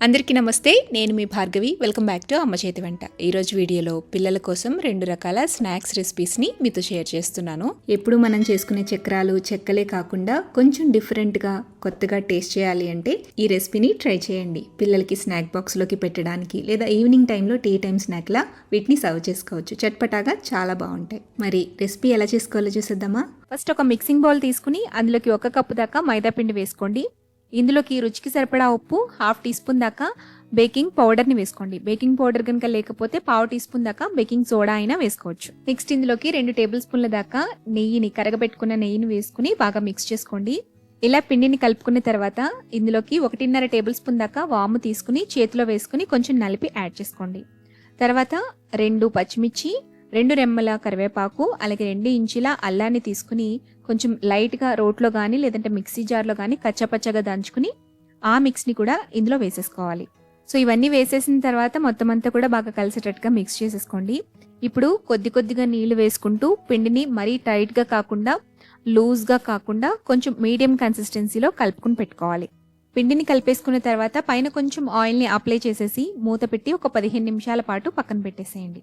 అందరికీ నమస్తే. నేను మీ భార్గవి. వెల్కమ్ బ్యాక్ టు అమ్మ చేతి వంట. ఈరోజు వీడియోలో పిల్లల కోసం 2 రకాల స్నాక్స్ రెసిపీస్ని మీతో షేర్ చేస్తున్నాను. ఎప్పుడు మనం చేసుకునే చక్రాలు చెక్కలే కాకుండా కొంచెం డిఫరెంట్గా కొత్తగా టేస్ట్ చేయాలి అంటే ఈ రెసిపీని ట్రై చేయండి. పిల్లలకి స్నాక్ బాక్స్లోకి పెట్టడానికి లేదా ఈవినింగ్ టైంలో టీ టైం స్నాక్లా వీటిని సర్వ్ చేసుకోవచ్చు. చట్పటాగా చాలా బాగుంటాయి. మరి రెసిపీ ఎలా చేసుకోవాలో చూసేద్దామా? ఫస్ట్ ఒక మిక్సింగ్ బౌల్ తీసుకుని అందులోకి 1 కప్పు దాకా మైదా పిండి వేసుకోండి. ఇందులోకి రుచికి సరిపడా ఉప్పు, 1/2 టీ స్పూన్ దాకా బేకింగ్ పౌడర్ని వేసుకోండి. బేకింగ్ పౌడర్ కనుక లేకపోతే 1/4 టీ స్పూన్ దాకా బేకింగ్ సోడా అయినా వేసుకోవచ్చు. నెక్స్ట్ ఇందులోకి 2 టేబుల్ స్పూన్ల దాకా నెయ్యిని, కరగబెట్టుకున్న నెయ్యిని వేసుకుని బాగా మిక్స్ చేసుకోండి. ఇలా పిండిని కలుపుకున్న తర్వాత ఇందులోకి 1.5 టేబుల్ స్పూన్ దాకా వాము తీసుకుని చేతిలో వేసుకుని కొంచెం నలిపి యాడ్ చేసుకోండి. తర్వాత 2 పచ్చిమిర్చి, 2 రెమ్మల కరివేపాకు, అలాగే 2 ఇంచుల అల్లాన్ని తీసుకుని కొంచెం లైట్గా రోట్లో కానీ లేదంటే మిక్సీ జార్లో కానీ కచ్చపచ్చగా దంచుకుని ఆ మిక్స్ని కూడా ఇందులో వేసేసుకోవాలి. సో ఇవన్నీ వేసేసిన తర్వాత మొత్తం అంతా కూడా బాగా కలిసేటట్టుగా మిక్స్ చేసేసుకోండి. ఇప్పుడు కొద్దిగా నీళ్లు వేసుకుంటూ పిండిని మరీ టైట్గా కాకుండా లూజ్గా కాకుండా కొంచెం మీడియం కన్సిస్టెన్సీలో కలుపుకుని పెట్టుకోవాలి. పిండిని కలిపేసుకున్న తర్వాత పైన కొంచెం ఆయిల్ని అప్లై చేసేసి మూత పెట్టి ఒక 15 నిమిషాల పాటు పక్కన పెట్టేసేయండి.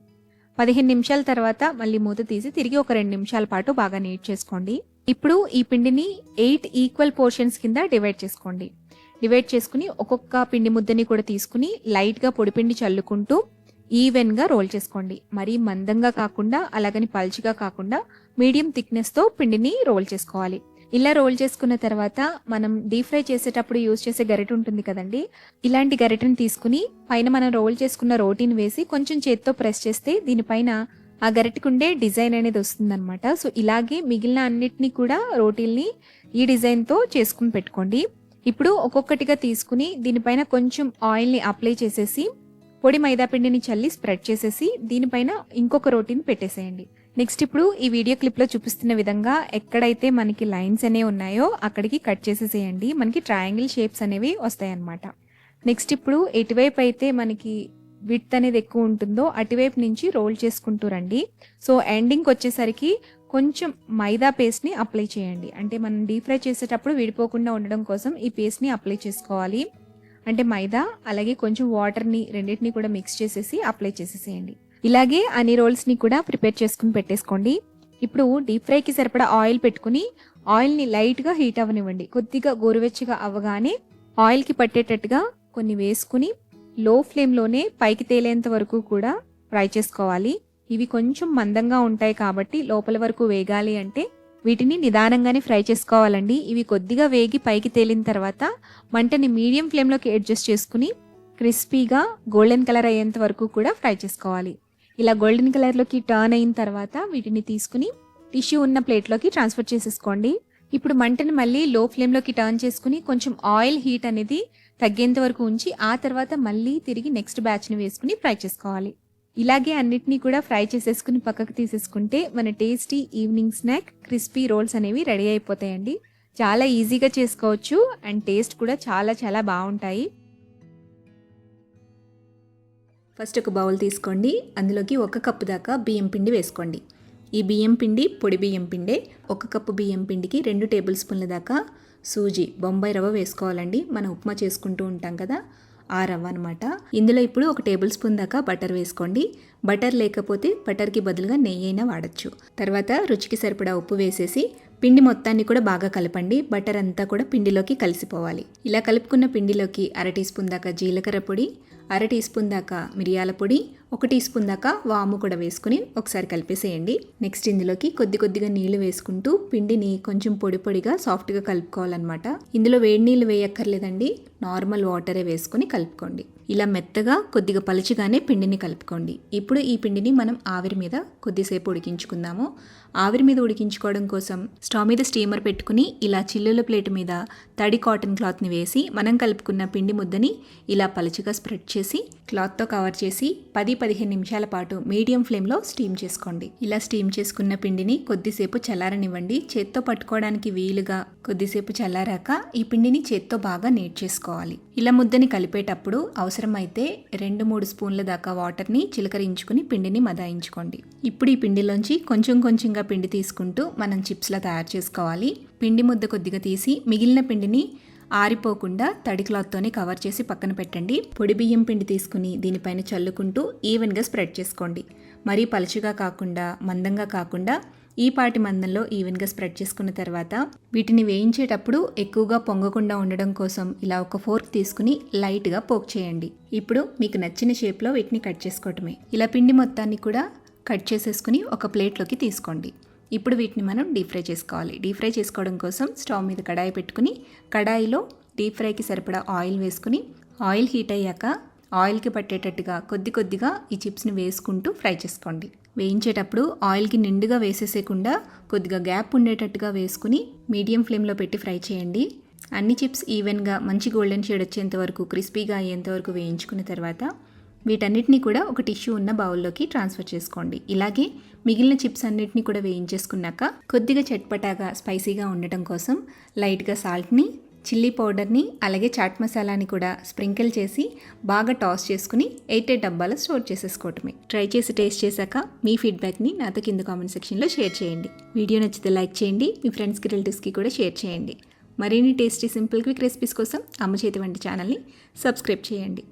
15 నిమిషాల తర్వాత మళ్ళీ మూత తీసి తిరిగి ఒక 2 నిమిషాల పాటు బాగా నీట్ చేసుకోండి. ఇప్పుడు ఈ పిండిని 8 ఈక్వల్ పోర్షన్స్ కింద డివైడ్ చేసుకోండి. డివైడ్ చేసుకుని ఒక్కొక్క పిండి ముద్దని కూడా తీసుకుని లైట్గా పొడిపిండి చల్లుకుంటూ ఈవెన్గా రోల్ చేసుకోండి. మరీ మందంగా కాకుండా అలాగని పల్చిగా కాకుండా మీడియం థిక్నెస్తో పిండిని రోల్ చేసుకోవాలి. ఇలా రోల్ చేసుకున్న తర్వాత మనం డీప్ ఫ్రై చేసేటప్పుడు యూజ్ చేసే గరిటె ఉంటుంది కదండి, ఇలాంటి గరిటెని తీసుకుని పైన మనం రోల్ చేసుకున్న రోటీని వేసి కొంచెం చేత్తో ప్రెస్ చేస్తే దీనిపైన ఆ గరిటెకుండే డిజైన్ అనేది వస్తుందన్నమాట. సో ఇలాగే మిగిలిన అన్నిటినీ కూడా రోటీల్ని ఈ డిజైన్తో చేసుకుని పెట్టుకోండి. ఇప్పుడు ఒక్కొక్కటిగా తీసుకుని దీనిపైన కొంచెం ఆయిల్ని అప్లై చేసేసి పొడి మైదా పిండిని చల్లి స్ప్రెడ్ చేసేసి దీనిపైన ఇంకొక రోటీని పెట్టేసేయండి. నెక్స్ట్ ఇప్పుడు ఈ వీడియో క్లిప్లో చూపిస్తున్న విధంగా ఎక్కడైతే మనకి లైన్స్ అనేవి ఉన్నాయో అక్కడికి కట్ చేసేసేయండి. మనకి ట్రయాంగిల్ షేప్స్ అనేవి వస్తాయన్నమాట. నెక్స్ట్ ఇప్పుడు ఎటువైపు అయితే మనకి విడ్త్ అనేది ఎక్కువ ఉంటుందో అటువైపు నుంచి రోల్ చేసుకుంటూ రండి. సో ఎండింగ్కి వచ్చేసరికి కొంచెం మైదా పేస్ట్ని అప్లై చేయండి. అంటే మనం డీప్ ఫ్రై చేసేటప్పుడు విడిపోకుండా ఉండడం కోసం ఈ పేస్ట్ని అప్లై చేసుకోవాలి. అంటే మైదా అలాగే కొంచెం వాటర్ని రెండింటిని కూడా మిక్స్ చేసేసి అప్లై చేసేసేయండి. ఇలాగే అన్ని రోల్స్ని కూడా ప్రిపేర్ చేసుకుని పెట్టేసుకోండి. ఇప్పుడు డీప్ ఫ్రైకి సరిపడా ఆయిల్ పెట్టుకుని ఆయిల్ని లైట్గా హీట్ అవ్వనివ్వండి. కొద్దిగా గోరువెచ్చగా అవ్వగానే ఆయిల్కి పట్టేటట్టుగా కొన్ని వేసుకుని లో ఫ్లేమ్లోనే పైకి తేలేంత వరకు కూడా ఫ్రై చేసుకోవాలి. ఇవి కొంచెం మందంగా ఉంటాయి కాబట్టి లోపల వరకు వేగాలి అంటే వీటిని నిదానంగానే ఫ్రై చేసుకోవాలండి. ఇవి కొద్దిగా వేగి పైకి తేలిన తర్వాత మంటని మీడియం ఫ్లేమ్లోకి అడ్జస్ట్ చేసుకుని క్రిస్పీగా గోల్డెన్ కలర్ అయ్యేంత వరకు కూడా ఫ్రై చేసుకోవాలి. ఇలా గోల్డెన్ కలర్లోకి టర్న్ అయిన తర్వాత వీటిని తీసుకుని టిష్యూ ఉన్న ప్లేట్లోకి ట్రాన్స్ఫర్ చేసేసుకోండి. ఇప్పుడు మంటని మళ్ళీ లో ఫ్లేమ్లోకి టర్న్ చేసుకుని కొంచెం ఆయిల్ హీట్ అనేది తగ్గేంత వరకు ఉంచి ఆ తర్వాత మళ్ళీ తిరిగి నెక్స్ట్ బ్యాచ్ని వేసుకుని ఫ్రై చేసుకోవాలి. ఇలాగే అన్నిటినీ కూడా ఫ్రై చేసేసుకుని పక్కకు తీసేసుకుంటే మన tasty evening snack crispy rolls అనేవి రెడీ అయిపోతాయండి. చాలా ఈజీగా చేసుకోవచ్చు అండ్ టేస్ట్ కూడా చాలా బాగుంటాయి. ఫస్ట్ ఒక బౌల్ తీసుకోండి. అందులోకి 1 కప్పు దాకా బియ్యం పిండి వేసుకోండి. ఈ బియ్యం పిండి పొడి బియ్యం పిండే. 1 కప్పు బియ్యం పిండికి 2 టేబుల్ స్పూన్ల దాకా సూజీ, బొంబాయి రవ్వ వేసుకోవాలండి. మనం ఉప్మా చేసుకుంటూ ఉంటాం కదా, ఆ రవ్వ అనమాట. ఇందులో ఇప్పుడు 1 టేబుల్ స్పూన్ దాకా బటర్ వేసుకోండి. బటర్ లేకపోతే బటర్కి బదులుగా నెయ్యి అయినా వాడచ్చు. తర్వాత రుచికి సరిపడా ఉప్పు వేసేసి పిండి మొత్తాన్ని కూడా బాగా కలపండి. బటర్ అంతా కూడా పిండిలోకి కలిసిపోవాలి. ఇలా కలుపుకున్న పిండిలోకి 1/2 టీ స్పూన్ దాకా జీలకర్ర పొడి, 1/2 టీ స్పూన్ దాకా మిరియాల పొడి, 1 టీ స్పూన్ దాకా వాము కూడా వేసుకుని ఒకసారి కలిపేసేయండి. నెక్స్ట్ ఇందులోకి కొద్దిగా నీళ్లు వేసుకుంటూ పిండిని కొంచెం పొడిగా సాఫ్ట్గా కలుపుకోవాలన్నమాట. ఇందులో వేడి నీళ్ళు వేయక్కర్లేదండి, నార్మల్ వాటరే వేసుకుని కలుపుకోండి. ఇలా మెత్తగా కొద్దిగా పలుచగానే పిండిని కలుపుకోండి. ఇప్పుడు ఈ పిండిని మనం ఆవిరి మీద కొద్దిసేపు ఉడికించుకుందాము. ఆవిరి మీద ఉడికించుకోవడం కోసం స్టవ్ మీద స్టీమర్ పెట్టుకుని ఇలా చిల్లుల ప్లేట్ మీద తడి కాటన్ క్లాత్ని వేసి మనం కలుపుకున్న పిండి ముద్దని ఇలా పలుచగా స్ప్రెడ్ చేసి క్లాత్తో కవర్ చేసి 10-15 నిమిషాల పాటు మీడియం ఫ్లేమ్లో స్టీమ్ చేసుకోండి. ఇలా స్టీమ్ చేసుకున్న పిండిని కొద్దిసేపు చల్లారనివ్వండి. చేత్తో పట్టుకోవడానికి వీలుగా కొద్దిసేపు చల్లారాక ఈ పిండిని చేత్తో బాగా నీట్ చేసుకోవాలి. ఇలా ముద్దని కలిపేటప్పుడు అవసరమైతే 2-3 స్పూన్ల దాకా వాటర్ని చిలకరించుకుని పిండిని మదాయించుకోండి. ఇప్పుడు ఈ పిండిలోంచి కొంచెంగా పిండి తీసుకుంటూ మనం చిప్స్లా తయారు చేసుకోవాలి. పిండి ముద్ద కొద్దిగా తీసి మిగిలిన పిండిని ఆరిపోకుండా తడి క్లాత్తోనే కవర్ చేసి పక్కన పెట్టండి. పొడి బియ్యం పిండి తీసుకుని దీనిపైన చల్లుకుంటూ ఈవెన్గా స్ప్రెడ్ చేసుకోండి. మరీ పలుచగా కాకుండా మందంగా కాకుండా ఈ పాటి మందంలో ఈవెన్గా స్ప్రెడ్ చేసుకున్న తర్వాత వీటిని వేయించేటప్పుడు ఎక్కువగా పొంగకుండా ఉండడం కోసం ఇలా ఒక ఫోర్క్ తీసుకుని లైట్గా పోక్ చేయండి. ఇప్పుడు మీకు నచ్చిన షేప్లో వీటిని కట్ చేసుకోవటమే. ఇలా పిండి మొత్తాన్ని కూడా కట్ చేసేసుకుని ఒక ప్లేట్లోకి తీసుకోండి. ఇప్పుడు వీటిని మనం డీప్ ఫ్రై చేసుకోవాలి. డీప్ ఫ్రై చేసుకోవడం కోసం స్టవ్ మీద కడాయి పెట్టుకుని కడాయిలో డీప్ ఫ్రైకి సరిపడా ఆయిల్ వేసుకుని ఆయిల్ హీట్ అయ్యాక ఆయిల్కి పట్టేటట్టుగా కొద్దిగా ఈ చిప్స్ని వేసుకుంటూ ఫ్రై చేసుకోండి. వేయించేటప్పుడు ఆయిల్కి నిండుగా వేసేసేయకుండా కొద్దిగా గ్యాప్ ఉండేటట్టుగా వేసుకుని మీడియం ఫ్లేమ్లో పెట్టి ఫ్రై చేయండి. అన్ని చిప్స్ ఈవెన్గా మంచి గోల్డెన్ షేడ్ వచ్చేంత వరకు క్రిస్పీగా అయ్యేంత వరకు వేయించుకున్న తర్వాత వీటన్నిటిని కూడా ఒక టిష్యూ ఉన్న బౌల్లోకి ట్రాన్స్ఫర్ చేసుకోండి. ఇలాగే మిగిలిన చిప్స్ అన్నిటిని కూడా వేయించేసుకున్నాక కొద్దిగా చట్పటాగా స్పైసీగా ఉండటం కోసం లైట్గా సాల్ట్ని, చిల్లీ పౌడర్ని అలాగే చాట్ మసాలాని కూడా స్ప్రింకిల్ చేసి బాగా టాస్ చేసుకుని ఎయిర్ డబ్బాలో స్టోర్ చేసేసుకోవటమే. ట్రై చేసి టేస్ట్ చేశాక మీ ఫీడ్బ్యాక్ని నాతో కింద కామెంట్ సెక్షన్లో షేర్ చేయండి. వీడియో నచ్చితే లైక్ చేయండి, మీ ఫ్రెండ్స్కి రిలేటివ్స్కి కూడా షేర్ చేయండి. మరిన్ని టేస్టీ సింపుల్ క్విక్ రెసిపీస్ కోసం అమ్మ చేతి వంట ఛానల్ని సబ్స్క్రైబ్ చేయండి.